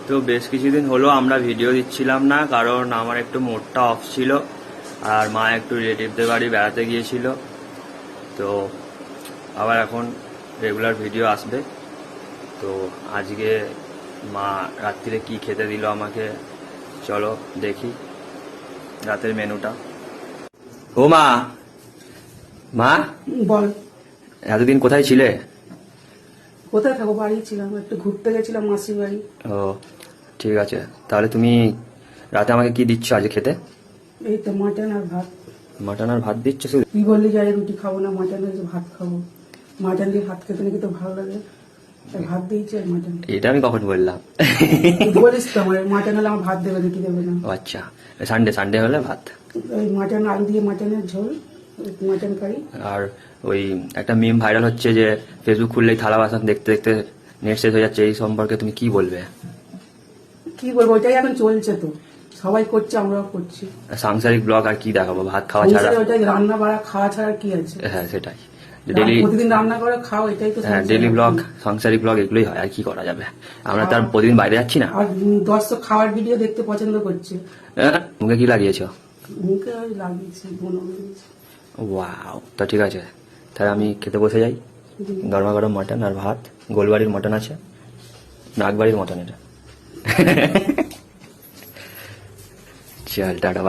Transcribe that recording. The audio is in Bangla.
তো বেশ কিছুদিন হলো আমরা ভিডিও দিচ্ছিলাম না, কারণ আমার একটু মুডটা অফ ছিল আর মা একটু রিলেটিভদের বাড়ি বেড়াতে গিয়েছিল। তো আবার এখন রেগুলার ভিডিও আসবে। তো আজকে মা রাত্রিরে কি খেতে দিল আমাকে, চলো দেখি রাতের মেনুটা। ও মা, মা বল। এতদিন কোথায় ছিলে? কোথায় থাকো, বাড়ি ছিলাম, একটু ঘুরতে গেছিলাম মাসির বাড়ি। ও ঠিক আছে, তাহলে তুমি রাতে আমাকে কি দিচ্ছ আজ খেতে? এই তো মাটন আর ভাত। মাটন আর ভাত দিচ্ছ শুধু? তুই বললি যে রুটি খাবো না, মাটন দিয়ে ভাত খাবো। মাটন দিয়ে ভাত খেতে নাকি তো ভালো লাগে, তাই ভাত দিয়েছি আর মাটন। এটা আমি কখন বললাম? তুই বলিস তো আমার মাটন হলে আমার ভাত দেবে, রুটি দেবে না। ও আচ্ছা, সানডে হলে ভাত। ওই মাটন, আলু দিয়ে মাটনের ঝোল, মাটন কারি। আর ওই একটা মিম ভাইরাল হচ্ছে যে ফেসবুক খুললেই থালা বাসন দেখতে দেখতে নেট শেষ হয়ে যাচ্ছে, এই সম্পর্কে তুমি কি বলবে? কি বলবো, ওইটাই এখন চলছে, তো সবাই করছে, আমরাও করছি। সাংসারিক ব্লগ আর কি দেখাবো, ভাত খাওয়া ছাড়া? ওইটাই রান্না বাড়া খাওয়া ছাড়া কি আছে? হ্যাঁ সেটাই, ডেলি প্রতিদিন রান্না করে খাও, এটাই তো। হ্যাঁ ডেলি ব্লগ, সাংসারিক ব্লগ এগুলোই হয়, আর কি করা যাবে? আমরা তার প্রতিদিন বাইরে যাচ্ছি না। আর দর্শক খাওয়ার ভিডিও দেখতে পছন্দ করছে। মুখে কি লাগিয়েছো? মুখে ওই লাগিয়েছি, বোন লাগিয়েছি। ওয়াও, তা ঠিক আছে, তাহলে আমি খেতে বসে যাই। গরমা গরম মটন আর ভাত, গোলবাড়ির মটন আছে, নাগবাড়ির মটন এটা। চল টাটা।